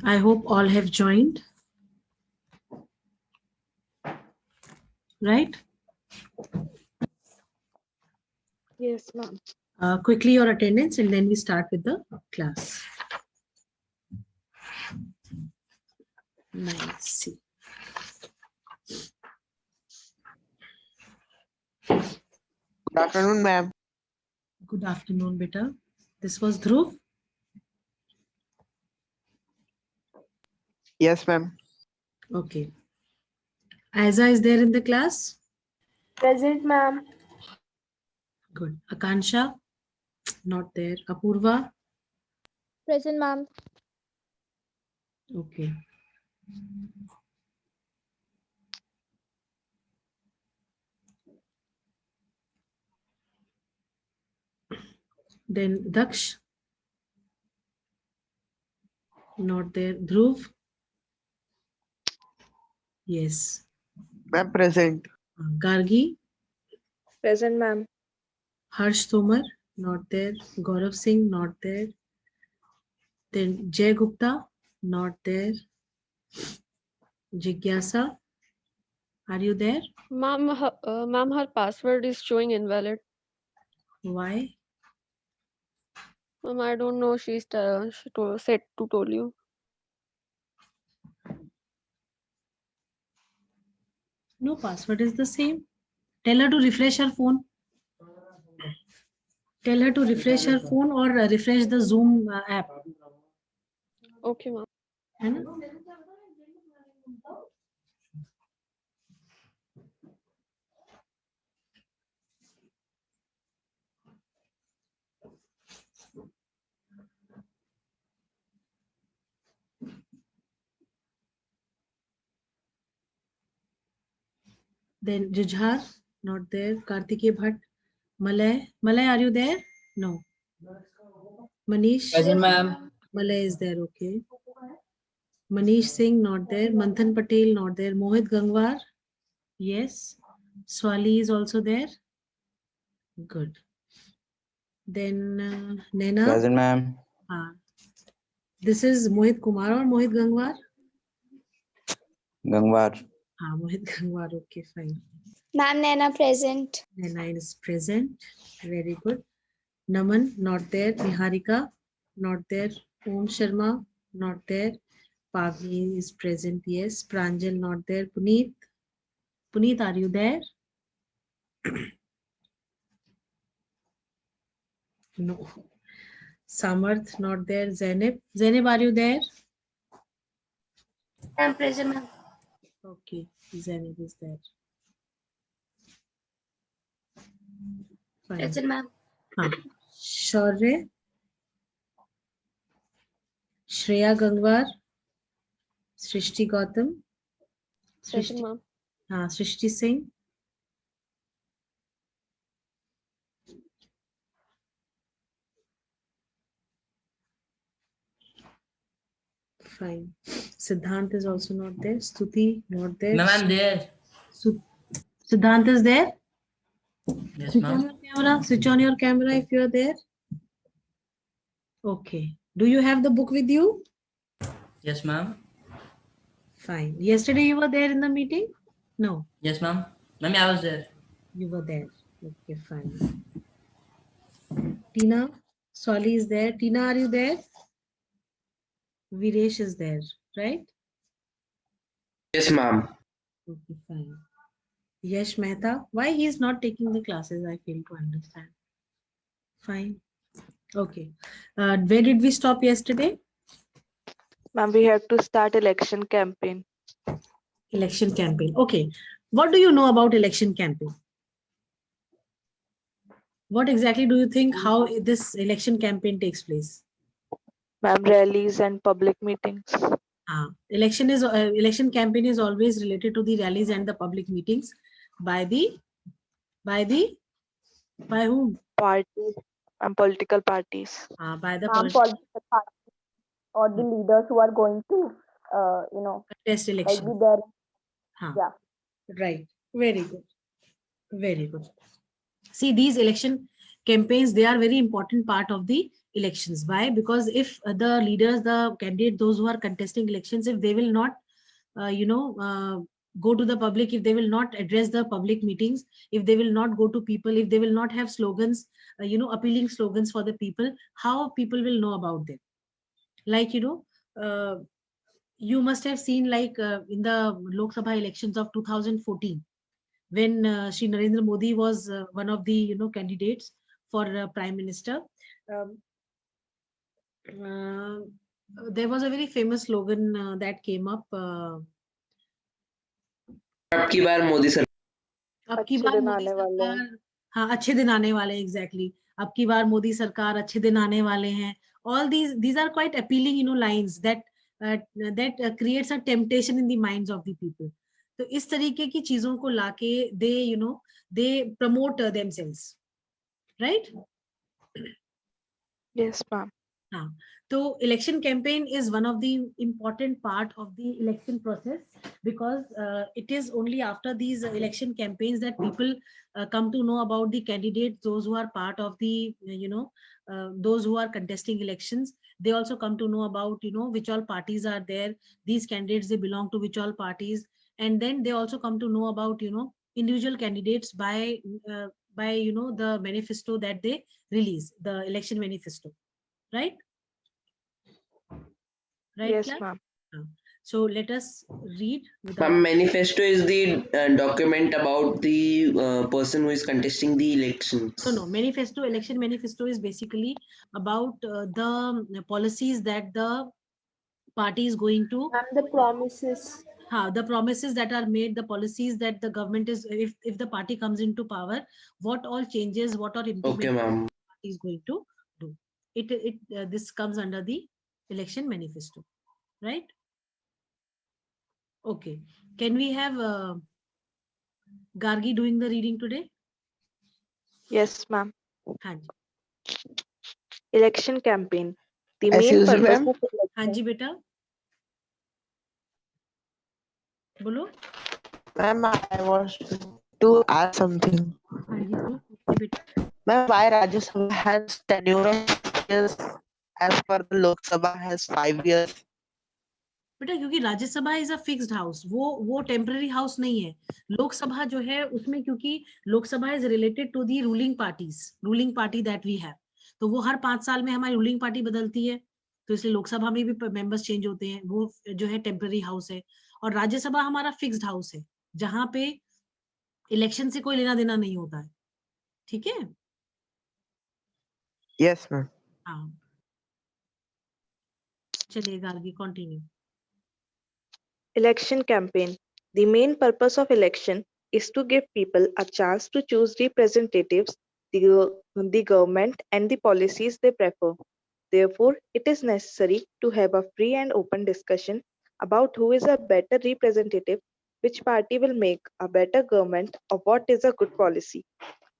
I hope all have joined, right? Yes, ma'am. Quickly your attendance and then we start with the class. Let's see. Good afternoon, ma'am. Good afternoon, beta. This was Dhruv. Yes, ma'am. Okay. Aiza is there in the class? Present, ma'am. Good. Akansha? Not there. Apurva? Present, ma'am. Okay. Then Daksh? Not there. Dhruv? Yes. Ma'am, present. Gargi? Present, ma'am. Harsh Tomar? Not there. Gaurav Singh? Not there. Then Jay Gupta? Not there. Jigyasa? Are you there? Ma'am, her password is showing invalid. Why? Ma'am, I don't know. She said to told you. No, password is the same. Tell her to refresh her phone. Tell her to refresh her phone or refresh the Zoom app. Okay, ma'am. है ना? Then Jujhar, not there. Kartikeya Bhatt. Malay. Malay, are you there? No. Manish. Present, ma'am. Malay is there, okay. Manish Singh, not there. Manthan Patel, not there. Mohit Gangwar. Yes. Swali is also there. Good. Then Naina. Present, ma'am. This is Mohit Kumar or Mohit Gangwar? Gangwar. Mohit Gangwar, okay, fine. Ma'am, Naina present. Naina is present. Very good. Naman, not there. Niharika, not there. Om Sharma, not there. Pavni is present, yes. Pranjal, not there. Puneet. Puneet, are you there? No. Samarth, not there. Zainab. Zainab, are you there? I'm present, ma'am. Okay, Zainab is there. Fine. Present, ma'am. Shaurya. Shreya Gangwar. Srishti Gautam. Present, ma'am. Srishti Singh. Fine. Siddhant is also not there. Stuti, not there. Ma'am, I'm there. Siddhant is there. Yes, Switch on ma'am. your camera. Switch on your camera if you are there. Okay. Do you have the book with you? Yes, ma'am. Fine. Yesterday you were there in the meeting? No. Yes, ma'am. Ma'am, I was there. You were there. Okay, fine. Tina, Swali is there. Tina, are you there? Viresh is there, right? Yes, ma'am. Okay, fine. Yash Mehta, why he is not taking the classes? I fail to understand. Fine. Okay. Where did we stop yesterday? Ma'am, we have to start election campaign. Election campaign. Okay. What do you know about election campaign? What exactly do you think how this election campaign takes place? Ma'am, rallies and public meetings. Election campaign is always related to the rallies and the public meetings by whom? Parties and political parties. By the Ma'am, political parties or the leaders who are going to, contest like election. be there. Yeah. Right. Very good. Very good. See, these election campaigns, they are very important part of the elections. Why? Because if the leaders, the candidates, those who are contesting elections, if they will not, go to the public, if they will not address the public meetings, if they will not go to people, if they will not have slogans, appealing slogans for the people, how people will know about them? Like, you must have seen, like, in the Lok Sabha elections of 2014, when Shri Narendra Modi was one of the candidates for Prime Minister. Um, there was a very famous slogan that came up. अब की बार Modi sir अब की अच्छे बार दिन मोदी आने वाले हैं। सरकार, हाँ, अच्छे दिन आने वाले हैं, एग्जैक्टली। अब की बार मोदी सरकार, अच्छे दिन आने वाले हैं। All these are quite appealing, lines that creates a temptation in the minds of the people. तो इस तरीके की चीजों को लाके they promote themselves, right? Yes, ma'am. हाँ, तो election campaign is one of the important part of the election process, because it is only after these election campaigns that people come to know about the candidates, those who are part of the those who are contesting elections. They also come to know about which all parties are there, these candidates, they belong to which all parties, and then they also come to know about individual candidates by the manifesto that they release, the election manifesto. Right? Right, Yes, class? ma'am. So let us read. Ma'am, manifesto is the document about the person who is contesting the elections. No, manifesto, election manifesto is basically about the policies that the party is going to. And the promises. The promises that are made, the policies that the government is, if the party comes into power, what all changes, what are improvements Okay, ma'am. the party is going to do. This comes under the election manifesto, right? Okay. Can we have Gargi doing the reading today? Yes, ma'am. Hanji. Election campaign. The As main usual, purpose ma'am. of election. Hanji beta. Bolo. Ma'am, I was to ask something. Hanji bolo. Beta. Ma'am, why Rajya Sabha has tenure of 6 years as per the Lok Sabha has 5 years? बेटा क्योंकि Rajya Sabha is a fixed house, वो temporary house नहीं है। लोकसभा जो है उसमें, क्योंकि Lok Sabha is related to the ruling party that we have, तो वो हर 5 साल में हमारी रूलिंग पार्टी बदलती है, तो इसलिए लोकसभा में भी मेंबर्स चेंज होते हैं, वो जो है टेम्पररी हाउस है। और राज्यसभा हमारा फिक्स्ड हाउस है, जहां पे इलेक्शन से कोई लेना देना नहीं होता है। ठीक है? Yes, ma'am. हाँ, चलिए Gargi continue. Election campaign. The main purpose of election is to give people a chance to choose representatives, the government, and the policies they prefer. Therefore, it is necessary to have a free and open discussion about who is a better representative, which party will make a better government, or what is a good policy.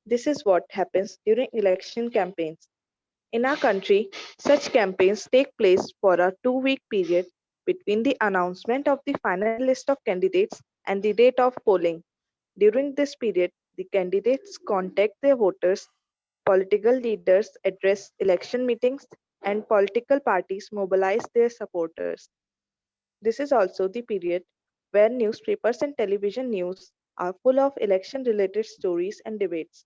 This is what happens during election campaigns. In our country, such campaigns take place for a 2-week period between the announcement of the final list of candidates and the date of polling. During this period, the candidates contact their voters, political leaders address election meetings, and political parties mobilize their supporters. This is also the period where newspapers and television news are full of election-related stories and debates.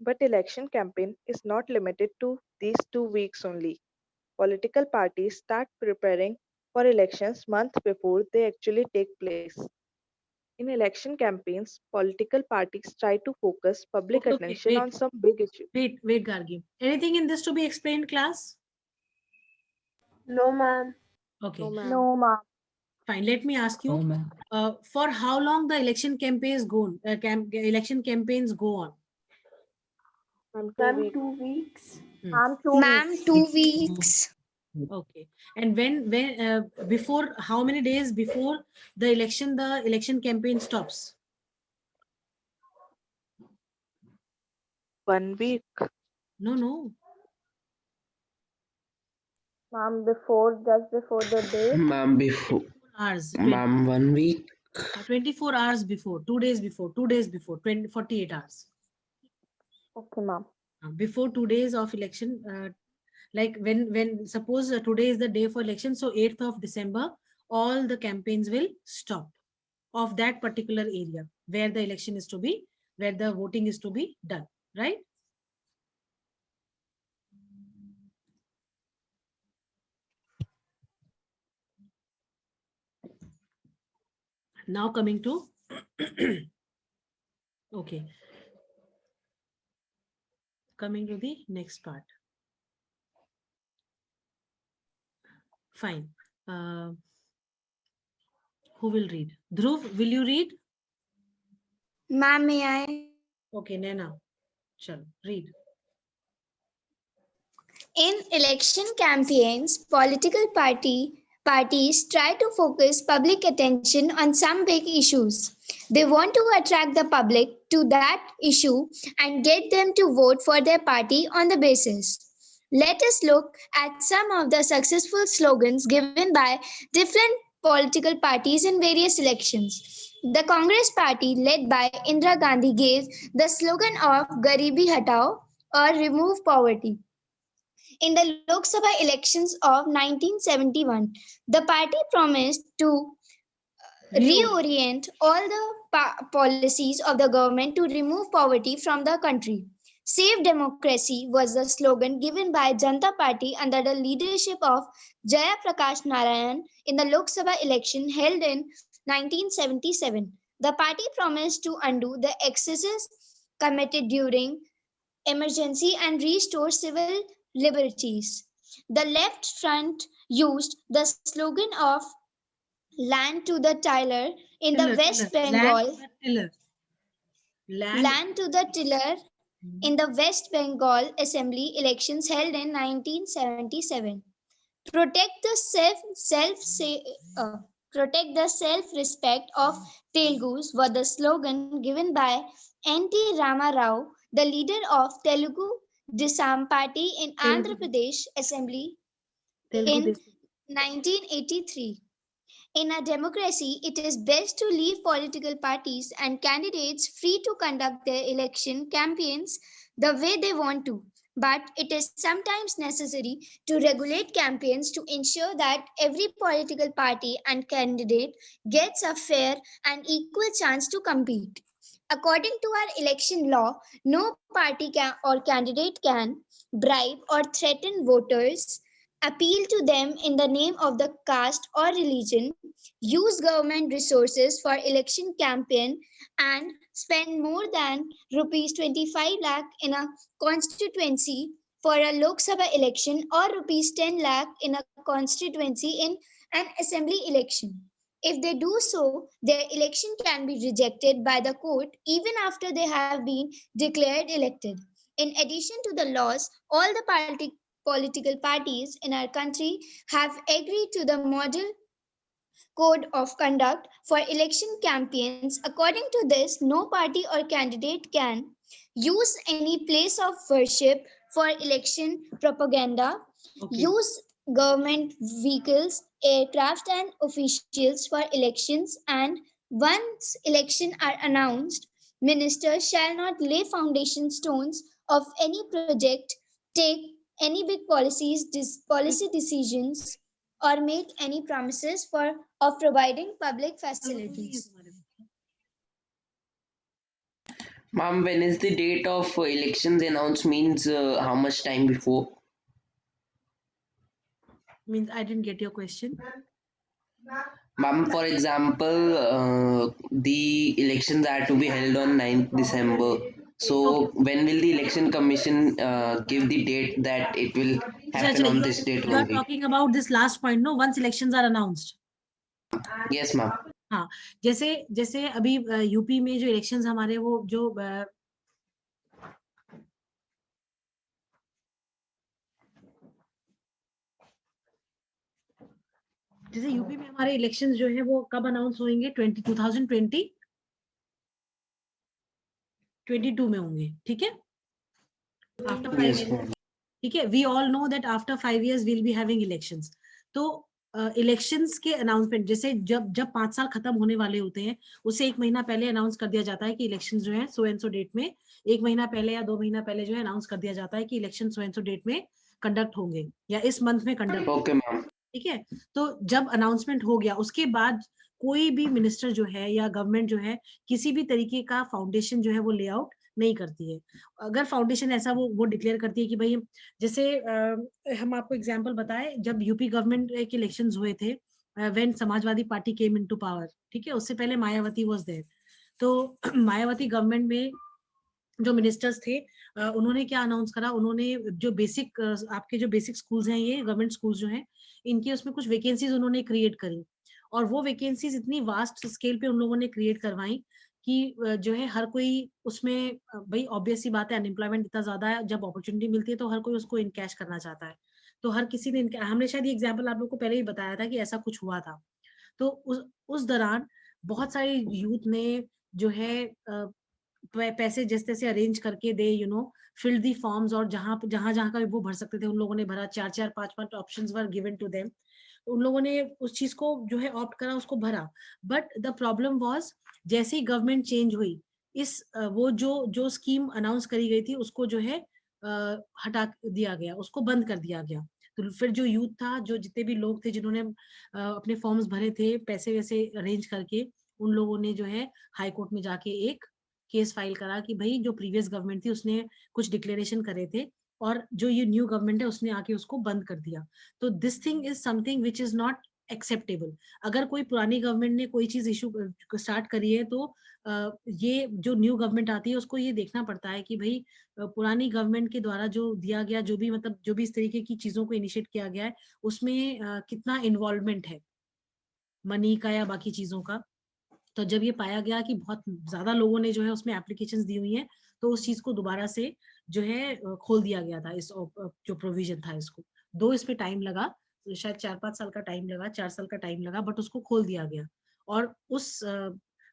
But election campaign is not limited to these 2 weeks only. Political parties start preparing for elections months before they actually take place. In election campaigns, political parties try to focus public Okay, attention wait. on some big issue. Wait, Gargi. Anything in this to be explained, class? No, ma'am. Okay, No, ma'am. No, ma'am. fine. Let me ask you, Oh, ma'am. for how long the election campaigns go on? Election campaigns go on? Ma'am, 2 Ma'am, weeks. 2 weeks. Hmm. Ma'am, 2 Ma'am, weeks. 2 weeks. Okay. And when before, how many days before the election campaign stops? 1 week. No. Ma'am, just before the date. Ma'am, before. Hours. Ma'am, 1 week. 24 hours before, 2 days before, 48 hours. Okay, ma'am. Before 2 days of election, Like when suppose today is the day for election, so 8th of December, all the campaigns will stop of that particular area where the election is to be, where the voting is to be done, right? Now coming to okay, coming to the next part. Fine. Who will read? Dhruv, will you read? Ma'am, may I? Okay, Naina, chalo, read. In election campaigns, political parties try to focus public attention on some big issues. They want to attract the public to that issue and get them to vote for their party on the basis. Let us look at some of the successful slogans given by different political parties in various elections. The Congress party, led by Indira Gandhi, gave the slogan of Garibi Hatao, or remove poverty. In the Lok Sabha elections of 1971, the party promised to reorient all the policies of the government to remove poverty from the country. Save Democracy was the slogan given by Janata Party under the leadership of Jaya Prakash Narayan in the Lok Sabha election held in 1977. The party promised to undo the excesses committed during emergency and restore civil liberties. The left front used the slogan of land to the tiller in the West Bengal. Land to the tiller in the West Bengal Assembly elections held in 1977. Protect the self-respect of Telugus was the slogan given by N.T. Rama Rao, the leader of Telugu Desam Party in Andhra Pradesh Assembly in 1983. In a democracy, it is best to leave political parties and candidates free to conduct their election campaigns the way they want to. But it is sometimes necessary to regulate campaigns to ensure that every political party and candidate gets a fair and equal chance to compete. According to our election law, no party or candidate can bribe or threaten voters, appeal to them in the name of the caste or religion, use government resources for election campaign, and spend more than rupees 25 lakh in a constituency for a Lok Sabha election or rupees 10 lakh in a constituency in an assembly election. If they do so, their election can be rejected by the court even after they have been declared elected. In addition to the laws, all the political parties in our country have agreed to the model code of conduct for election campaigns. According to this, no party or candidate can use any place of worship for election propaganda, use government vehicles, aircraft, and officials for elections, and once elections are announced, ministers shall not lay foundation stones of any project, take any big policy decisions, or make any promises of providing public facilities. Ma'am, when is the date of elections announced? Means how much time before? Means I didn't get your question. Ma'am, for example, the elections are to be held on 9th December. So when will the election commission give the date that it will happen on this date You are only? talking about this last point, no? Once elections are announced. Yes, ma'am. हाँ, जैसे अभी UP में जो elections हमारे वो जो जैसे UP में हमारे इलेक्शंस जो है वो कब अनाउंस होंगे? 2022 में होंगे, ठीक है? After 5 years, ठीक है? We all know that after 5 years we'll be having elections. तो इलेक्शंस के अनाउंसमेंट जैसे जब 5 साल खत्म होने वाले होते हैं, उससे 1 महीना पहले अनाउंस कर दिया जाता है कि इलेक्शंस जो है सो एंड सो डेट में, 1 महीना पहले या 2 महीना पहले जो है अनाउंस कर दिया जाता है कि election so and so date में कंडक्ट होंगे या इस मंथ में कंडक्ट, Okay, ma'am. ठीक है। तो जब अनाउंसमेंट हो गया उसके बाद कोई भी मिनिस्टर जो है या गवर्नमेंट जो है किसी भी तरीके का फाउंडेशन जो है वो लेआउट नहीं करती है। अगर फाउंडेशन ऐसा वो डिक्लेयर करती है कि भाई जैसे हम आपको एग्जांपल बताएं, जब यूपी गवर्नमेंट के इलेक्शंस हुए थे when Samajwadi party came into power, ठीक है, उससे पहले मायावती वाज देयर। तो मायावती गवर्नमेंट में जो मिनिस्टर्स थे उन्होंने क्या अनाउंस करा, उन्होंने जो बेसिक आपके जो बेसिक स्कूल्स हैं, ये गवर्नमेंट स्कूल्स जो हैं, इनके उसमें कुछ वैकेंसीज उन्होंने क्रिएट करी, और वो वैकेंसीज इतनी वास्ट स्केल पे उन लोगों ने क्रिएट करवाई कि जो है हर कोई उसमें भाई ऑब्वियस सी बात है, अनएम्प्लॉयमेंट इतना ज्यादा है, जब अपॉर्चुनिटी मिलती है तो हर कोई उसको इनकैश करना चाहता है। तो हर किसी ने हमने शायद ये एग्जाम्पल आप लोग को पहले ही बताया था कि ऐसा कुछ हुआ था। तो उस दौरान बहुत सारे यूथ ने जो है पैसे जैसे तैसे अरेंज करके दे फिल दी फॉर्म्स, और जहां जहां का वो भर सकते थे उन लोगों ने भरा। 4-4 5-5 options were given to them, उन लोगों ने उस चीज को जो है ऑप्ट करा, उसको भरा। बट द प्रॉब्लम वाज जैसे ही गवर्नमेंट चेंज हुई, इस वो जो स्कीम अनाउंस करी गई थी उसको जो है हटा दिया गया, उसको बंद कर दिया गया। तो फिर जो यूथ था, जो जितने भी लोग थे जिन्होंने अपने फॉर्म्स भरे थे पैसे वैसे अरेंज करके, उन लोगों ने जो है हाई कोर्ट में जाके एक केस फाइल करा कि भाई जो प्रीवियस गवर्नमेंट थी उसने कुछ डिक्लेरेशन करे थे और जो ये न्यू गवर्नमेंट है उसने आके उसको बंद कर दिया। तो this thing is something which is not acceptable. अगर कोई पुरानी गवर्नमेंट ने कोई चीज इशू स्टार्ट करी है तो ये जो न्यू गवर्नमेंट आती है उसको ये देखना पड़ता है कि भाई पुरानी गवर्नमेंट के द्वारा जो दिया गया, जो भी मतलब जो भी इस तरीके की चीजों को इनिशिएट किया गया है उसमें कितना इन्वॉल्वमेंट है मनी का या बाकी चीजों का। तो जब ये पाया गया कि बहुत ज्यादा लोगों ने जो है उसमें एप्लीकेशंस दी हुई हैं, तो उस चीज को दोबारा से जो है खोल दिया गया था, इस जो प्रोविजन था इसको। दो इस पे टाइम लगा, शायद 4-5 साल का टाइम लगा, 4 साल का टाइम लगा, बट उसको खोल दिया गया। और उस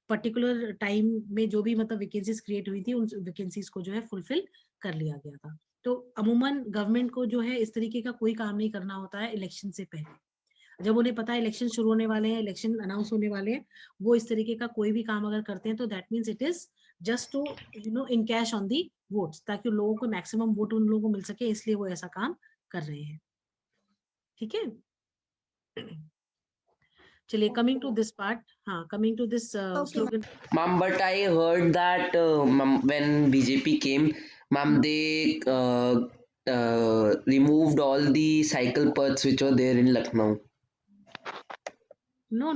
पर्टिकुलर टाइम में जो भी मतलब वैकेंसीज क्रिएट हुई थी उन वैकेंसीज को जो है फुलफिल कर लिया गया था। तो अमूमन गवर्नमेंट को जो है इस तरीके का कोई काम नहीं करना होता है इलेक्शन से पहले। जब उन्हें पता है इलेक्शन शुरू होने वाले हैं, इलेक्शन अनाउंस होने वाले हैं, वो इस तरीके का कोई भी काम अगर करते हैं तो that means it is just to in cash on the votes, ताकि लोगों को मैक्सिमम वोट उन लोगों को मिल सके, इसलिए वो ऐसा काम कर रहे हैं। ठीक है, चलिए कमिंग टू दिस पार्ट, हाँ coming to this slogan. Ma'am, but I heard that ma'am, when BJP came, ma'am, they removed all the cycle paths which were there in Lucknow. No.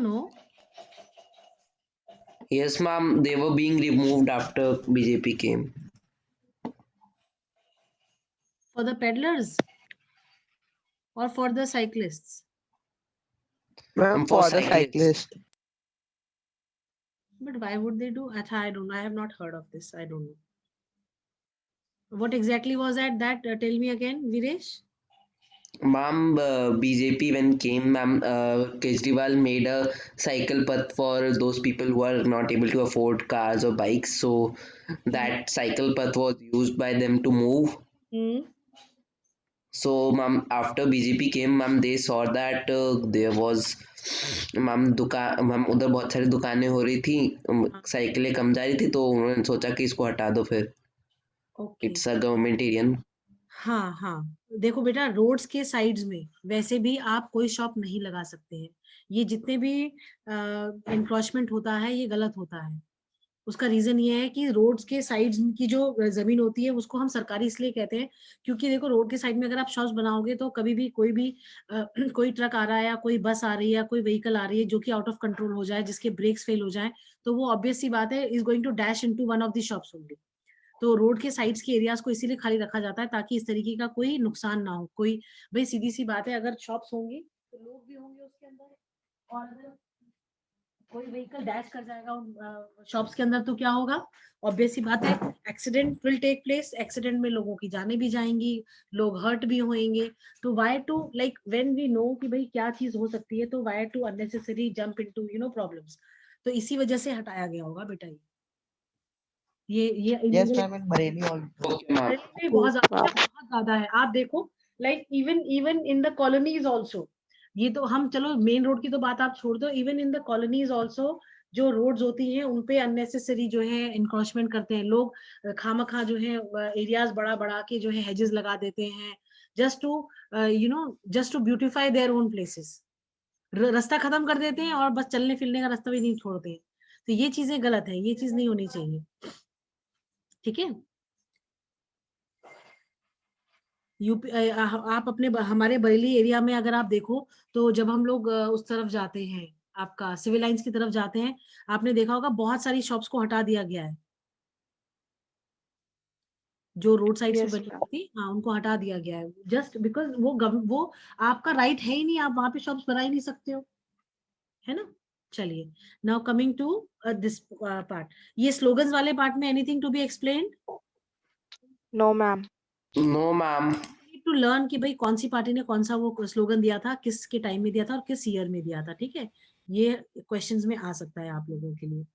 Yes, ma'am, they were being removed after BJP came. For the peddlers or for the cyclists? Ma'am, For for the cyclists. cyclist. But why would they do? I don't know. I have not heard of this. I don't know. What exactly was that? Tell me again, Viresh. Ma'am, BJP when came, ma'am, Kejriwal made a cycle path for those people who are not able to afford cars or bikes. So that cycle path was used by them to move. So, ma'am, after BJP came, ma'am, they saw that there was, ma'am, ma'am, उधर बहुत सारी दुकानें हो रही थी, साइकिलें कम जा रही थी, तो उन्होंने सोचा कि इसको हटा दो फिर। It's a government area. हाँ, देखो बेटा, रोड्स के साइड्स में वैसे भी आप कोई शॉप नहीं लगा सकते हैं। ये जितने भी एनक्रोचमेंट होता है ये गलत होता है। उसका रीजन ये है कि रोड्स के साइड्स की जो जमीन होती है उसको हम सरकारी इसलिए कहते हैं क्योंकि देखो रोड के साइड में अगर आप शॉप्स बनाओगे तो कभी भी कोई भी कोई ट्रक आ रहा है या कोई बस आ रही है या कोई व्हीकल आ रही है जो कि आउट ऑफ कंट्रोल हो जाए, जिसके ब्रेक्स फेल हो जाए, तो वो ऑब्वियस सी बात है is going to dash into one of the shops only. तो रोड के साइड्स के एरियाज को इसीलिए खाली रखा जाता है ताकि इस तरीके का कोई नुकसान ना हो। कोई भाई सीधी सी बात है, अगर शॉप्स होंगी तो लोग भी होंगे उसके अंदर, और अगर कोई व्हीकल डैश कर जाएगा उन शॉप्स के अंदर तो क्या होगा? ऑब्वियस सी बात है accident will take place. Accident में लोगों की जानें भी जाएंगी, लोग हर्ट भी होंगे। तो why to like when we know कि भाई क्या चीज हो सकती है, तो why to unnecessary jump into problems. तो इसी वजह से हटाया गया होगा बेटा। ये Yes, ma'am, in Bareilly also. Okay, ma'am. बहुत ज्यादा है। आप देखो like even in the colonies also, ये तो हम चलो मेन रोड की तो बात आप छोड़ दो, even in the colonies also जो रोड्स होती हैं उनपे अननेसेसरी जो है इंक्रोचमेंट करते हैं लोग। खामखा जो है एरियाज बड़ा बड़ा के जो है हेजेस लगा देते हैं, just to just to beautify their own places. रास्ता खत्म कर देते हैं और बस चलने फिरने का रास्ता भी नहीं छोड़ते हैं। तो ये चीजें गलत है, ये चीज नहीं होनी चाहिए। ठीक है, यूपी आप अपने हमारे बरेली एरिया में अगर आप देखो तो जब हम लोग उस तरफ जाते हैं, आपका सिविल लाइंस की तरफ जाते हैं, आपने देखा होगा बहुत सारी शॉप्स को हटा दिया गया है, जो रोड साइड पे Yes, बनी ma'am. हुई थी, हाँ उनको हटा दिया गया है, जस्ट बिकॉज वो आपका राइट है ही नहीं, आप वहां पे शॉप्स बना ही नहीं सकते हो, है ना। चलिए, now coming to this part, ये स्लोगन्स वाले पार्ट में anything to be explained? No, ma'am. No, ma'am. To learn कि भाई कौन सी पार्टी ने कौन सा वो स्लोगन दिया था, किसके टाइम में दिया था और किस ईयर में दिया था। ठीक है, ये क्वेश्चंस में आ सकता है आप लोगों के लिए।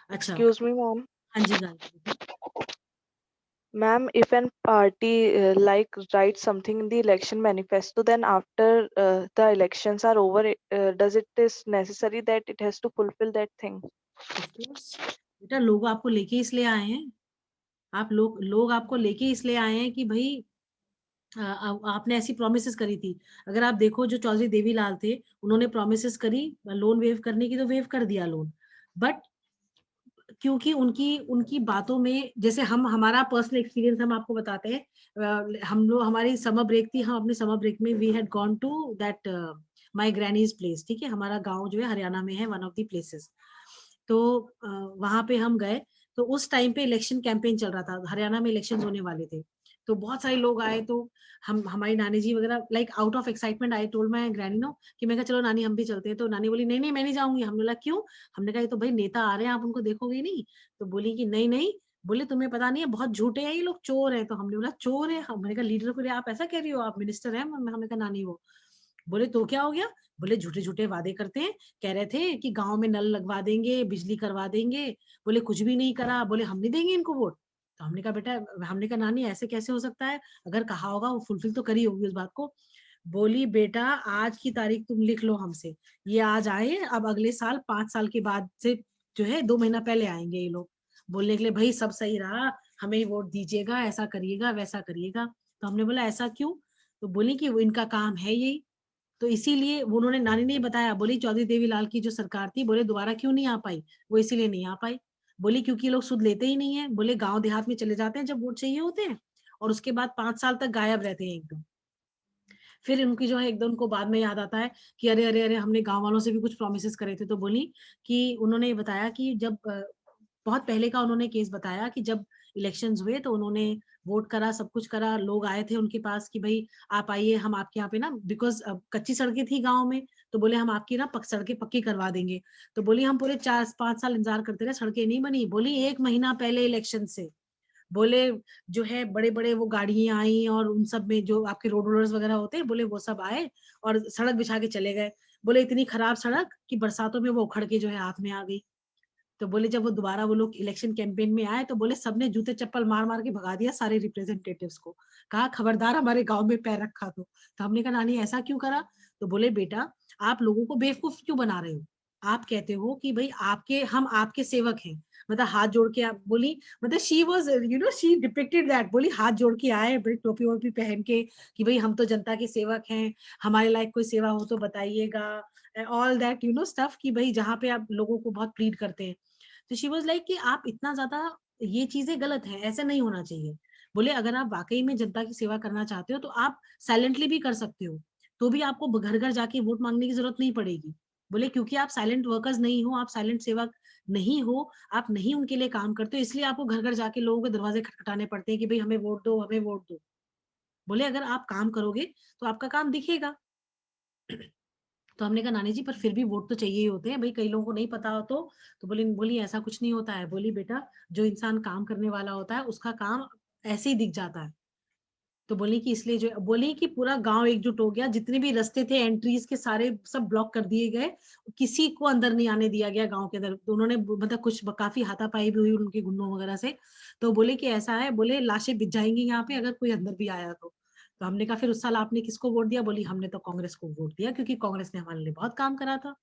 अच्छा, Excuse me, ma'am. हाँ जी Gayatri. Ma'am, if an party like writes something in the election manifesto, then after the elections are over, does it is necessary that it has to fulfill that thing? Of course, बेटा लोग आपको लेके इसलिए आए हैं, आप लोग आपको लेके इसलिए आए हैं कि भाई आपने ऐसी प्रोमिसेस करी थी। अगर आप देखो जो चौधरी देवीलाल थे, उन्होंने प्रोमिसेस करी लोन वेव करने की, तो वेव कर दिया लोन, बट क्योंकि उनकी उनकी बातों में, जैसे हमारा पर्सनल एक्सपीरियंस हम आपको बताते हैं, हम लोग हमारी समर ब्रेक थी, हम अपने समर ब्रेक में we had gone to that my granny's place. ठीक है, हमारा गांव जो है हरियाणा में है, वन ऑफ द प्लेसेस। तो वहां पे हम गए, तो उस टाइम पे इलेक्शन कैंपेन चल रहा था, हरियाणा में इलेक्शन होने वाले थे, तो बहुत सारे लोग आए, तो हमारी नानी जी वगैरह like out of excitement I told my granny no कि मैं कहा चलो नानी हम भी चलते हैं, तो नानी बोली नहीं नहीं मैं नहीं जाऊंगी। हमने बोला क्यों? हमने कहा ये तो भाई नेता आ रहे हैं, आप उनको देखोगे नहीं। तो बोली कि नहीं नहीं, बोले तुम्हें पता नहीं है बहुत झूठे हैं ये लोग, चोर है। तो हमने बोला चोर है? हमने कहा लीडर को आप ऐसा कह रही हो, आप मिनिस्टर हैं? हमने कहा नानी वो बोले तो क्या हो गया? बोले झूठे झूठे वादे करते हैं, कह रहे थे कि गांव में नल लगवा देंगे, बिजली करवा देंगे, बोले कुछ भी नहीं करा, बोले हम नहीं देंगे इनको वोट। तो हमने कहा बेटा, हमने कहा नानी ऐसे कैसे हो सकता है, अगर कहा होगा वो फुलफिल तो करी होगी उस बात को। बोली बेटा आज की तारीख तुम लिख लो हमसे, ये आज आए, अब अगले साल 5 साल के बाद से जो है 2 महीना पहले आएंगे ये लोग बोलने के लिए भाई सब सही रहा, हमें वोट दीजिएगा, ऐसा करिएगा वैसा करिएगा। तो हमने बोला ऐसा क्यों? तो बोली कि वो इनका काम है यही, तो इसीलिए उन्होंने, नानी ने बताया, बोली चौधरी देवीलाल की जो सरकार थी, बोले दोबारा क्यों नहीं आ पाई, वो इसीलिए नहीं आ पाई। बोली क्योंकि लोग सुध लेते ही नहीं है, बोले गांव देहात में चले जाते हैं जब वोट चाहिए होते हैं, और उसके बाद 5 साल तक गायब रहते हैं एकदम। फिर उनकी जो है एकदम उनको बाद में याद आता है कि अरे अरे अरे हमने गांव वालों से भी कुछ प्रोमिस करे थे। तो बोली कि उन्होंने ये बताया कि जब बहुत पहले का उन्होंने केस बताया कि जब इलेक्शंस हुए तो उन्होंने वोट करा, सब कुछ करा, लोग आए थे उनके पास कि भाई आप आइए, हम आपके यहाँ पे ना, बिकॉज कच्ची सड़कें थी गांव में, तो बोले हम आपकी ना सड़कें पक्की करवा देंगे। तो बोली हम पूरे 4-5 साल इंतजार करते रहे, सड़कें नहीं बनी। बोली 1 महीना पहले इलेक्शन से, बोले जो है बड़े बड़े वो गाड़ियां आई और उन सब में जो आपके रोड रोलर्स वगैरह होते हैं, बोले वो सब आए और सड़क बिछा के चले गए। बोले इतनी खराब सड़क कि बरसातों में वो उखड़ के जो है हाथ में आ गई। तो बोले जब वो दोबारा वो लोग इलेक्शन कैंपेन में आए, तो बोले सबने जूते चप्पल मार मार के भगा दिया सारे रिप्रेजेंटेटिव्स को, कहा खबरदार हमारे गांव में पैर रखा तो हमने कहा नानी ऐसा क्यों करा? तो बोले बेटा आप लोगों को बेवकूफ क्यों बना रहे हो? आप कहते हो कि भाई हम आपके सेवक हैं, मतलब हाथ जोड़ के आप, बोली मतलब she was she depicted that, बोली हाथ जोड़ के आए बड़ी टोपी वोपी पहन के कि भाई हम तो जनता के सेवक हैं, हमारे लायक कोई सेवा हो तो बताइएगा, ऑल दैट स्टफ, कि भाई जहाँ पे आप लोगों को बहुत प्लीड करते हैं। तो शी वाज लाइक कि आप इतना ज्यादा, ये चीजें गलत है, ऐसे नहीं होना चाहिए। बोले अगर आप वाकई में जनता की सेवा करना चाहते हो तो आप साइलेंटली भी कर सकते हो, तो भी आपको घर घर जाके वोट मांगने की जरूरत नहीं पड़ेगी। बोले क्योंकि आप साइलेंट वर्कर्स नहीं हो, आप साइलेंट सेवक नहीं हो, आप नहीं उनके लिए काम करते हो, इसलिए आपको घर घर जाके लोगों के दरवाजे खटखटाने पड़ते हैं कि भाई हमें वोट दो, हमें वोट दो। बोले अगर आप काम करोगे तो आपका काम दिखेगा। तो हमने कहा नानी जी पर फिर भी वोट तो चाहिए ही होते हैं भाई, कई लोगों को नहीं पता हो तो बोली ऐसा कुछ नहीं होता है। बोली बेटा जो इंसान काम करने वाला होता है उसका काम ऐसे ही दिख जाता है। तो बोली कि इसलिए जो, बोली कि पूरा गांव एकजुट हो गया, जितने भी रास्ते थे एंट्रीज के सारे सब ब्लॉक कर दिए गए, किसी को अंदर नहीं आने दिया गया गांव के अंदर। तो उन्होंने मतलब कुछ काफी हाथापाई भी हुई उनके गुंडों वगैरह से। तो बोले कि ऐसा है, बोले लाशें बिछ जाएंगी यहाँ पे अगर कोई अंदर भी आया तो हमने कहा फिर उस साल आपने किसको वोट दिया? बोली हमने तो कांग्रेस को वोट दिया क्योंकि कांग्रेस ने हमारे लिए बहुत काम करा था।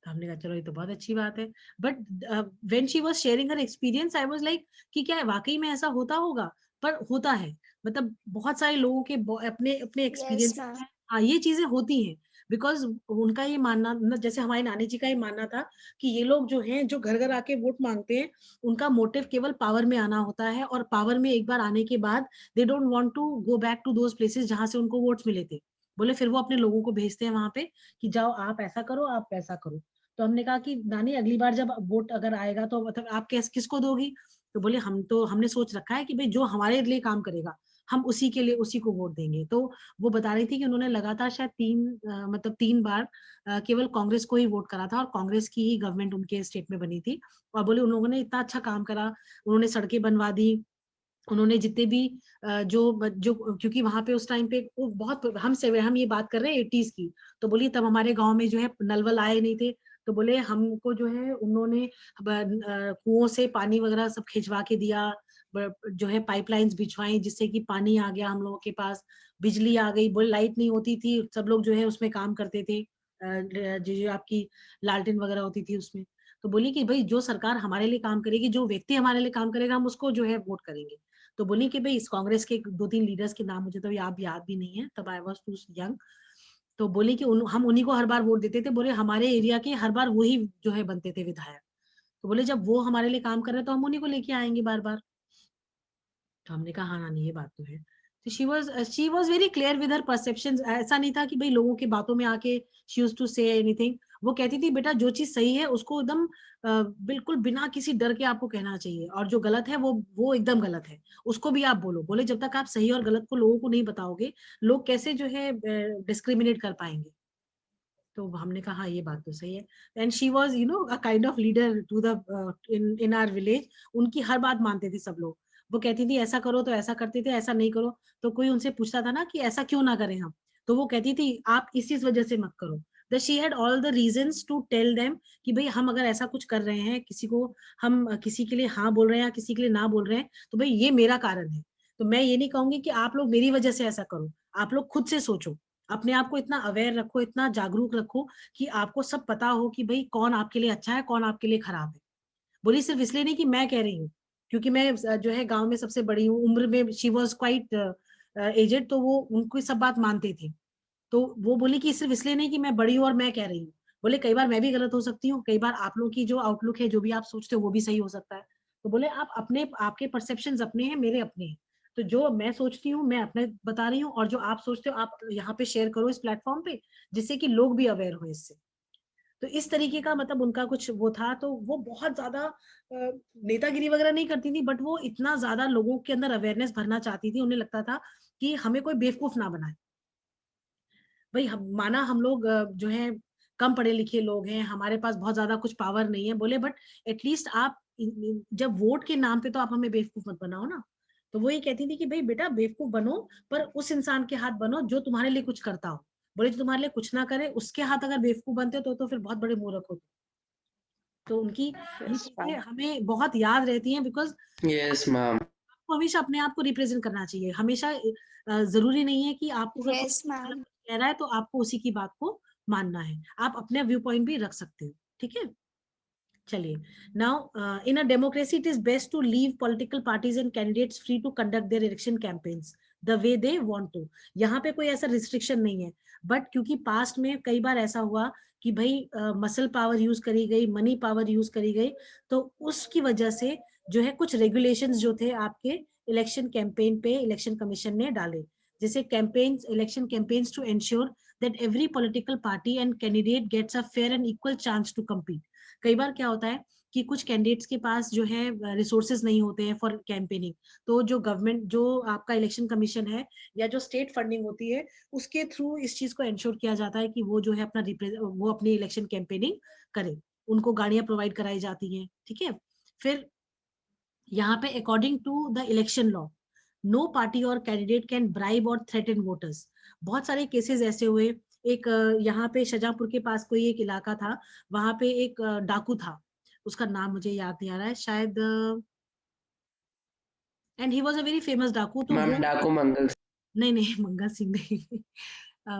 तो हमने कहा चलो ये तो बहुत अच्छी बात है, but when she was sharing her experience I was like कि क्या है वाकई में ऐसा होता होगा, पर होता है, मतलब बहुत सारे लोगों के अपने अपने एक्सपीरियंस ma'am. हैं, हाँ ये चीजें होती हैं, बिकॉज उनका ये मानना जैसे हमारे नानी जी का ये मानना था कि ये लोग जो हैं जो घर घर आके वोट मांगते हैं, उनका मोटिव केवल पावर में आना होता है, और पावर में एक बार आने के बाद they don't want to go back to those places जहां से उनको वोट्स मिले थे। बोले फिर वो अपने लोगों को भेजते हैं वहां पे कि जाओ आप ऐसा करो, आप वैसा करो। तो हमने कहा कि नानी अगली बार जब वोट अगर आएगा तो मतलब आप किसको दोगी? तो बोले हमने सोच रखा है कि भाई जो हमारे लिए काम करेगा हम उसी के लिए उसी को वोट देंगे। तो वो बता रही थी कि उन्होंने लगातार शायद मतलब 3 बार केवल कांग्रेस को ही वोट करा था, और कांग्रेस की ही गवर्नमेंट उनके स्टेट में बनी थी। और बोले उन लोगों ने इतना अच्छा काम करा, उन्होंने सड़कें बनवा दी, उन्होंने जितने भी जो क्योंकि वहां पे उस टाइम पे वो बहुत हम ये बात कर रहे हैं 80s की, तो बोलिए तब हमारे गांव में जो है नल वल आए नहीं थे, तो बोले हमको जो है उन्होंने कुओं से पानी वगैरह सब खिंचवा के दिया, जो है पाइपलाइंस बिछवाई जिससे कि पानी आ गया हम लोगों के पास, बिजली आ गई, बोले लाइट नहीं होती थी, सब लोग जो है उसमें काम करते थे, जो आपकी लालटेन वगैरह होती थी उसमें। तो बोली कि भाई जो सरकार हमारे लिए काम करेगी, जो व्यक्ति हमारे लिए काम करेगा, हम उसको जो है वोट करेंगे। तो बोली कि भाई इस कांग्रेस के 2-3 लीडर्स के नाम मुझे तो याद भी नहीं है, तब आई वाज टू यंग। तो बोली कि हम उन्हीं को हर बार वोट देते थे, बोले हमारे एरिया के हर बार वही जो है बनते थे विधायक। तो बोले जब वो हमारे लिए काम कर रहे हैं तो हम उन्हीं को लेके आएंगे बार बार। तो हमने कहा हाँ नानी ये बात तो है। तो she was very clear with her perceptions, ऐसा नहीं था कि भाई लोगों की बातों में आके she used to say anything. वो कहती थी बेटा जो चीज सही है उसको एकदम बिल्कुल बिना किसी डर के आपको कहना चाहिए, और जो गलत है वो एकदम गलत है, उसको भी आप बोलो। बोले जब तक आप सही और गलत को लोगों को नहीं बताओगे, लोग कैसे जो है डिस्क्रिमिनेट कर पाएंगे। तो हमने कहा हाँ ये बात तो सही है। And she was a kind of leader to the in our village. उनकी हर बात मानते थे सब लोग। वो कहती थी ऐसा करो तो ऐसा करते थे, ऐसा नहीं करो तो कोई उनसे पूछता था ना कि ऐसा क्यों ना करें हम, तो वो कहती थी आप इस वजह से मत करो। The she had all the reasons to tell them कि भाई हम अगर ऐसा कुछ कर रहे हैं, किसी को हम किसी के लिए हाँ बोल रहे हैं या किसी के लिए ना बोल रहे हैं, तो भाई ये मेरा कारण है। तो मैं ये नहीं कहूंगी कि आप लोग मेरी वजह से ऐसा करो, आप लोग खुद से सोचो, अपने आप को इतना अवेयर रखो, इतना जागरूक रखो कि आपको सब पता हो कि भाई कौन आपके लिए अच्छा है, कौन आपके लिए खराब है। बोली सिर्फ इसलिए नहीं कि मैं कह रही हूँ, क्योंकि मैं जो है गांव में सबसे बड़ी हूँ उम्र में, शी वॉज क्वाइट एजेड, तो वो उनको सब बात मानते थे। तो वो बोली कि सिर्फ इसलिए नहीं कि मैं बड़ी हूँ और मैं कह रही हूँ, बोले कई बार मैं भी गलत हो सकती हूँ, कई बार आप लोगों की जो आउटलुक है, जो भी आप सोचते हो वो भी सही हो सकता है। तो बोले आप अपने आपके परसेप्शंस अपने हैं, मेरे अपने हैं, तो जो मैं सोचती हूँ मैं अपने बता रही हूँ, और जो आप सोचते हो आप यहाँ पे शेयर करो इस प्लेटफॉर्म पे, जिससे कि लोग भी अवेयर हो इससे। तो इस तरीके का मतलब उनका कुछ वो था। तो वो बहुत ज्यादा नेतागिरी वगैरह नहीं करती थी, बट वो इतना ज्यादा लोगों के अंदर अवेयरनेस भरना चाहती थी। उन्हें लगता था कि हमें कोई बेवकूफ ना बनाए। भाई माना हम लोग जो है कम पढ़े लिखे लोग हैं, हमारे पास बहुत ज्यादा कुछ पावर नहीं है, बोले बट एटलीस्ट आप जब वोट के नाम पे तो आप हमें बेवकूफ मत बनाओ ना। तो वो ये कहती थी कि भाई बेटा बेवकूफ बनो, पर उस इंसान के हाथ बनो जो तुम्हारे लिए कुछ करता हो। बोले जो तुम्हारे लिए कुछ ना करे उसके हाथ अगर बेवकूफ बनते हो तो फिर बहुत बड़े मूर्ख हो। तो उनकी ये Yes, चीजें ma'am. हमें बहुत याद रहती हैं, बिकॉज Yes, ma'am. आपको हमेशा अपने आप को रिप्रेजेंट करना चाहिए। हमेशा जरूरी नहीं है कि आपको अगर कोई Yes, अलग ma'am. कुछ कह रहा है तो आपको उसी की बात को मानना है, आप अपने व्यू पॉइंट भी रख सकते हो। ठीक है, चलिए। Now in a democracy it is best to leave political parties and candidates free to conduct their election campaigns the way they want to. यहाँ पे कोई ऐसा रिस्ट्रिक्शन नहीं है, बट क्योंकि पास्ट में कई बार ऐसा हुआ कि भाई मसल पावर यूज करी गई, मनी पावर यूज करी गई, तो उसकी वजह से जो है कुछ रेगुलेशंस जो थे आपके इलेक्शन कैंपेन पे इलेक्शन कमीशन ने डाले। जैसे campaigns, election campaigns to ensure that every political party and candidate gets a fair and equal chance to compete. कई बार क्या होता है कि कुछ कैंडिडेट्स के पास जो है रिसोर्सेज नहीं होते हैं फॉर कैंपेनिंग, तो जो गवर्नमेंट, जो आपका इलेक्शन कमीशन है या जो स्टेट फंडिंग होती है, उसके थ्रू इस चीज को इंश्योर किया जाता है कि वो जो है वो अपनी इलेक्शन कैंपेनिंग करे। उनको गाड़ियां प्रोवाइड कराई जाती हैं। ठीक है, फिर यहाँ पे according to the election law no party और कैंडिडेट कैन ब्राइब और थ्रेटन वोटर्स। बहुत सारे केसेस ऐसे हुए। एक यहाँ पे शाहजहांपुर के पास कोई एक इलाका था, वहां पे एक डाकू था, उसका नाम मुझे याद नहीं आ रहा है शायद, and he was a very famous डाकू। तो Ma'am, वो Daku Mangal. नहीं नहीं मंगल सिंह नहीं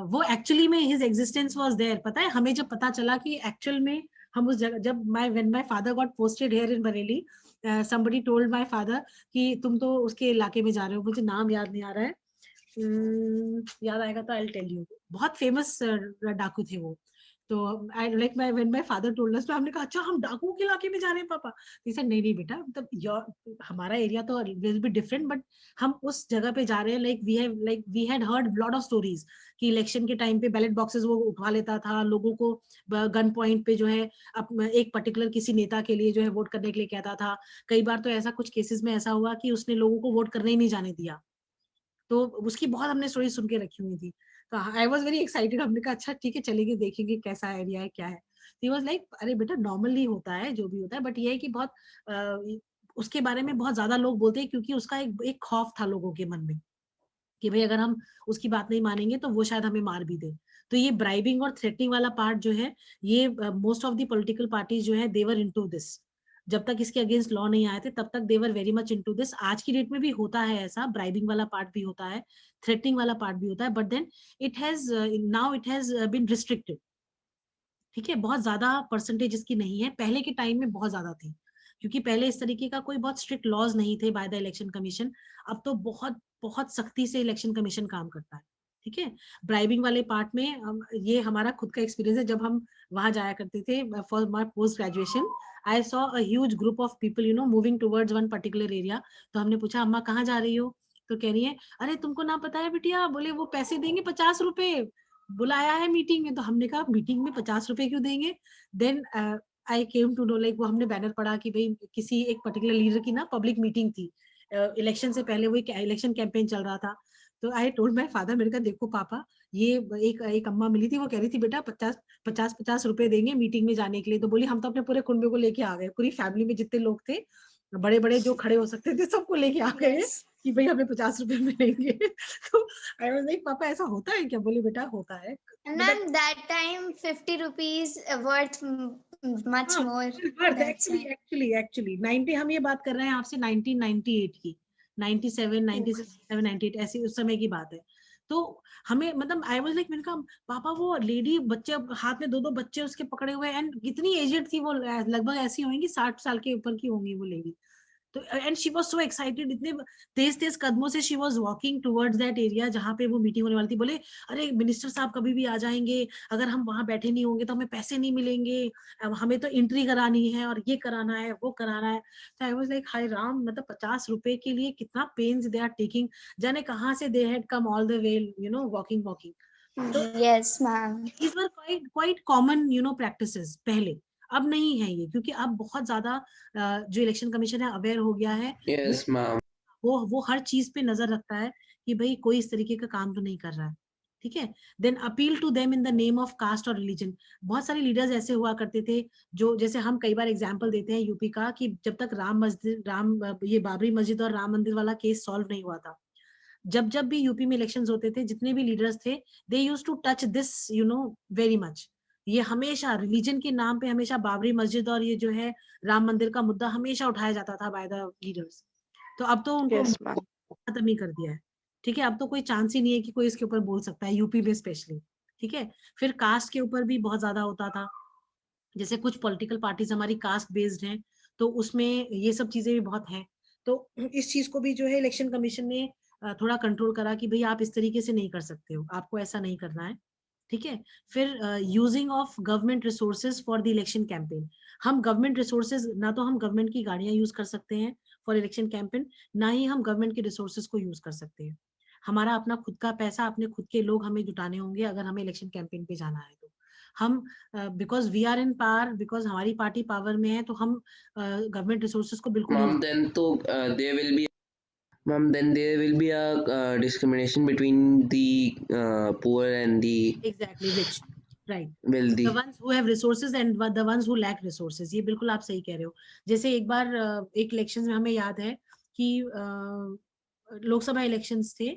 वो एक्चुअली में हिज एग्जिस्टेंस वाज देयर। पता है हमें जब पता चला कि एक्चुअल में हम उस जगह जब when my father got posted here in Bareilly, somebody told my father कि तुम तो उसके इलाके में जा रहे हो, मुझे नाम याद नहीं आ रहा है, याद आएगा तो I'll tell you. बहुत फेमस डाकू थे वो. तो I like my when my father told us, हमने कहा अच्छा हम डाकुओं के इलाके में जा रहे हैं पापा. he said नहीं नहीं बेटा, मतलब हमारा एरिया तो विल बी डिफरेंट, बट हम उस जगह पे जा रहे हैं. Like we had heard lot of stories कि इलेक्शन के टाइम पे बैलेट बॉक्सेस वो उठवा लेता था, लोगों को गन पॉइंट पे जो है एक पर्टिकुलर किसी नेता के लिए जो है वोट करने के लिए कहता था. कई बार तो ऐसा कुछ केसेस में ऐसा हुआ कि उसने लोगों को वोट करने ही नहीं जाने दिया. तो उसकी बहुत हमने स्टोरी सुन के रखी हुई थी. तो आई वाज वेरी एक्साइटेड. हमने कहा अच्छा ठीक है चलेंगे, देखेंगे कैसा एरिया है क्या है. ही वाज लाइक अरे बेटा नॉर्मली होता है जो भी होता है, बट ये है कि बहुत उसके बारे में बहुत ज्यादा लोग बोलते हैं क्योंकि उसका एक खौफ था लोगों के मन में कि भाई अगर हम उसकी बात नहीं मानेंगे तो वो शायद हमें मार भी दे. तो ये ब्राइबिंग और थ्रेटनिंग वाला पार्ट जो है, ये most of the political parties जो है देवर इनटू दिस. जब तक इसके अगेंस्ट लॉ नहीं आए थे तब तक they were very much into this. आज की डेट में भी होता है ऐसा, ब्राइबिंग वाला पार्ट भी होता है, थ्रेटनिंग वाला पार्ट भी होता है, but then it has been restricted. ठीक है, बहुत ज्यादा परसेंटेज इसकी नहीं है. पहले के टाइम में बहुत ज्यादा थी क्योंकि पहले इस तरीके का कोई बहुत स्ट्रिक्ट लॉज नहीं थे बाय द इलेक्शन कमीशन. अब तो बहुत बहुत सख्ती से इलेक्शन कमीशन काम करता है. ठीक है, ब्राइबिंग वाले पार्ट में ये हमारा खुद का एक्सपीरियंस है. जब हम वहां जाया करते थे for my post graduation, I saw a huge group of people moving towards one particular area. तो हमने पूछा अम्मा कहाँ जा रही हो? तो कह रही है अरे तुमको ना पता है बिटिया, बोले वो पैसे देंगे 50 रुपए, बुलाया है मीटिंग में. तो हमने कहा मीटिंग में 50 रुपए क्यों देंगे? Then I came to know, like वो हमने बैनर पढ़ा कि भाई किसी एक पर्टिकुलर लीडर की ना पब्लिक मीटिंग थी इलेक्शन से पहले, वो इलेक्शन कैंपेन चल रहा था. तो आई टोल्ड माय फादर, मेरे कहा देखो पापा, ये एक अम्मा मिली थी, वो कह रही थी बेटा 50 रुपए देंगे मीटिंग में जाने के लिए. तो बोली हम तो अपने पूरे कुंबे को लेके आ गए, पूरी फैमिली में जितने लोग थे, बड़े बड़े जो खड़े हो सकते थे, सबको लेके आ गए Yes. कि भाई हमें 50 रुपए मिलेंगे. तो आई वाज लाइक पापा ऐसा होता है क्या? बोले बेटा होता है. And ma'am, that time 50 rupees worth much more. That's why. Actually 90, हम ये बात कर रहे हैं आपसे 1998 की, 97, 96, 98 ऐसी उस समय की बात है. तो हमें मतलब आई वाज लाइक, मैंने कहा पापा वो लेडी, बच्चे हाथ में 2-2 बच्चे उसके पकड़े हुए, एंड कितनी एजेड थी वो, लगभग ऐसी होंगी 60 साल के ऊपर की होंगी वो लेडी. तो and she was so excited, इतने तेज तेज कदमों से she was walking towards that area जहाँ पे वो मीटिंग होने वाली थी. बोले अरे मिनिस्टर साहब कभी भी आ जाएंगे, अगर हम वहां बैठे नहीं होंगे तो हमें पैसे नहीं मिलेंगे, अब हमें तो एंट्री करानी है और ये कराना है वो कराना है. तो आई वाज लाइक हाय राम, मतलब 50 रुपए के लिए कितना पेन्स दे आर टेकिंग. जाने कहाँ से they had come all the way walking. तो Yes, ma'am. these were quite common practices पहले. अब नहीं है ये, क्योंकि अब बहुत ज्यादा जो इलेक्शन कमीशन है अवेयर हो गया है. Yes, ma'am. वो हर चीज पे नजर रखता है कि भाई कोई इस तरीके का काम तो नहीं कर रहा है. ठीक है, then appeal to them in the name of caste और रिलीजन. बहुत सारे लीडर्स ऐसे हुआ करते थे जो, जैसे हम कई बार एग्जांपल देते हैं यूपी का, कि जब तक ये बाबरी मस्जिद और राम मंदिर वाला केस सॉल्व नहीं हुआ था, जब जब भी यूपी में इलेक्शंस होते थे, जितने भी लीडर्स थे, they used to touch this very much. ये हमेशा रिलीजन के नाम पे हमेशा बाबरी मस्जिद और ये जो है राम मंदिर का मुद्दा हमेशा उठाया जाता था बाय द लीडर्स. तो अब तो उनको Yes, ma'am. खत्म ही कर दिया है. ठीक है, अब तो कोई चांस ही नहीं है कि कोई इसके ऊपर बोल सकता है, यूपी में स्पेशली. ठीक है, फिर कास्ट के ऊपर भी बहुत ज्यादा होता था. जैसे कुछ पॉलिटिकल पार्टीज हमारी कास्ट बेस्ड हैं, तो उसमें ये सब चीजें भी बहुत हैं. तो इस चीज को भी जो है इलेक्शन कमीशन ने थोड़ा कंट्रोल करा कि भाई आप इस तरीके से नहीं कर सकते हो, आपको ऐसा नहीं करना है. ठीक है, फिर using of government resources for the election campaign. हम गवर्नमेंट रिसोर्सेज, ना तो हम गवर्नमेंट की गाड़ियां यूज कर सकते हैं फॉर इलेक्शन कैंपेन, ना ही हम गवर्नमेंट के रिसोर्सेज को यूज कर सकते हैं. हमारा अपना खुद का पैसा, अपने खुद के लोग हमें जुटाने होंगे अगर हमें इलेक्शन कैंपेन पे जाना है. तो हम because we are in power, because हमारी पार्टी पावर में है, तो हम गवर्नमेंट रिसोर्सेज को बिल्कुल Ma'am, then तो there will be, ma'am, then there will be a discrimination between the poor and the exactly rich, right. wealthy. The ones who have resources and the ones who lack resources. ये बिल्कुल आप सही कह रहे हो. जैसे एक बार एक इलेक्शन में हमें याद है कि लोकसभा इलेक्शंस थे,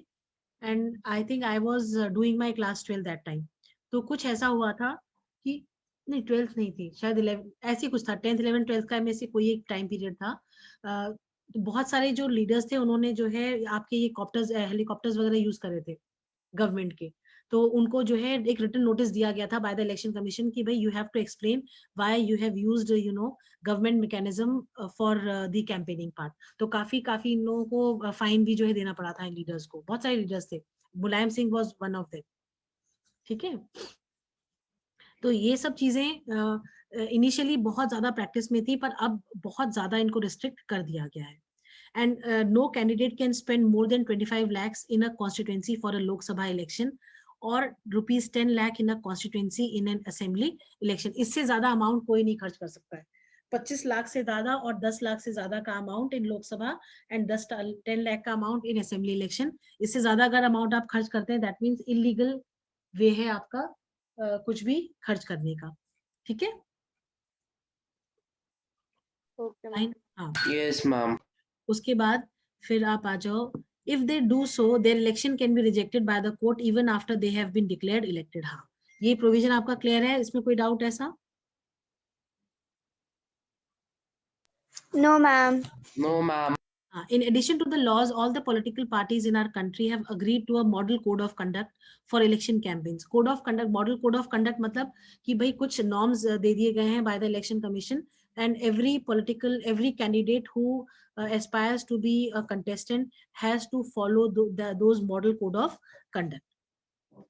and I think I was doing my class 12 that time. तो कुछ ऐसा हुआ था कि नहीं 12th नहीं थी, शायद 11 ऐसी कुछ था, 10th 11th 12th का में से कोई एक टाइम पीरियड था. तो बहुत सारे जो लीडर्स थे उन्होंने जो है आपके ये हेलीकॉप्टर्स वगैरह यूज करे थे गवर्नमेंट के. तो उनको जो है एक रिटन नोटिस दिया गया था बाय द इलेक्शन कमीशन कि भाई you have to explain why you have used government mechanism for the campaigning part. तो काफी इन लोगों को फाइन भी जो है देना पड़ा था इन लीडर्स को। बहुत सारे लीडर्स थे, Mulayam Singh was one of them. ठीक है, तो ये सब चीजें इनिशियली बहुत ज्यादा प्रैक्टिस में थी, पर अब बहुत ज्यादा इनको रिस्ट्रिक्ट कर दिया गया है। And no candidate can spend more than 25 lakhs in a constituency for a Lok Sabha election or rupees 10 lakh in a constituency in an assembly election. इससे ज्यादा अमाउंट कोई नहीं खर्च कर सकता है। 25 लाख से ज्यादा और 10 लाख से ज्यादा का amount in Lok Sabha and 10 lakh का अमाउंट इन असेंबली इलेक्शन। इससे ज्यादा अगर अमाउंट आप खर्च करते हैं, दैट मीन्स इलीगल वे है आपका कुछ भी खर्च करने का। ठीक है, Okay, ma'am. हाँ। Yes, ma'am. उसके बाद फिर आप आ जाओ, if they do so their election can be rejected by the court even after they have been declared elected। हाँ, ये प्रोविजन आपका क्लियर है, इसमें कोई डाउट ऐसा? No, ma'am. No, ma'am. In addition to the laws, all the political parties in our country have agreed to a model code of conduct for election campaigns। Code of conduct, model code of conduct मतलब कि भाई कुछ norms दे दिए गए हैं by the election commission, and every candidate who aspires to be a contestant has to follow those model code of conduct,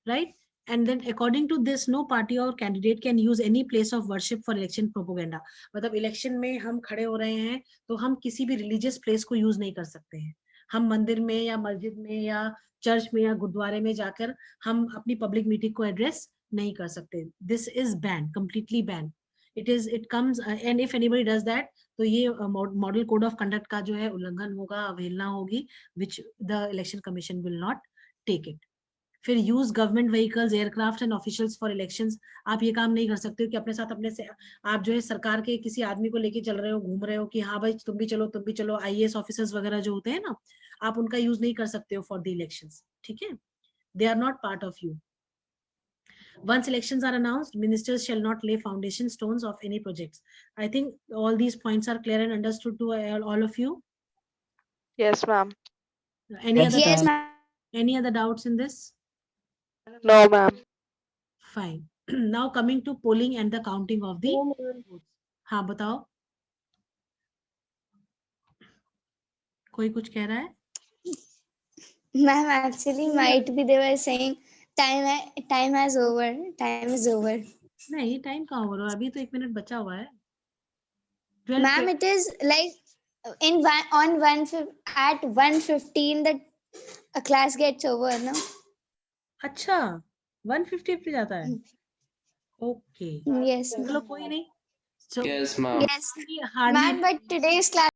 right? And then according to this, no party or candidate can use any place of worship for election propaganda। मतलब election में हम खड़े हो रहे हैं तो हम किसी भी रिलीजियस प्लेस को यूज नहीं कर सकते हैं। हम मंदिर में या मस्जिद में या चर्च में या गुरुद्वारे में जाकर हम अपनी पब्लिक मीटिंग को एड्रेस नहीं कर सकते। This is ban, completely ban. It comes and if anybody does that, तो ये मॉडल कोड ऑफ कंडक्ट का जो है उल्लंघन होगा, अवहेलना होगी, which the election commission will not take it. फिर use government vehicles, aircraft and officials for elections. आप ये काम नहीं कर सकते हो कि अपने साथ अपने से आप जो है सरकार के किसी आदमी को लेके चल रहे हो, घूम रहे हो कि हाँ भाई तुम भी चलो। आईएएस ऑफिसर्स वगैरह जो होते हैं ना, आप उनका यूज नहीं कर सकते हो फॉर द इलेक्शंस। ठीक है, they are not part of you. Once elections are announced, ministers shall not lay foundation stones of any projects। I think all these points are clear and understood to all of you. Yes, ma'am. Any Yes, other Yes, ma'am. any other doubts in this? No, ma'am. Fine. Now coming to polling and the counting of the votes। हाँ बताओ, कोई कुछ कह रहा है? Ma'am, actually might be they were saying time has over. Time is over. नहीं, time कहाँ हो रहा है, अभी तो 1 मिनट बचा हुआ है। 12 Ma'am, it is like at 1:15 the class gets over, no? अच्छा, 150 पे जाता है। ओके, Yes, चलो ma'am. कोई नहीं। So Yes, ma'am. Yes, hardly ma'am, but today's class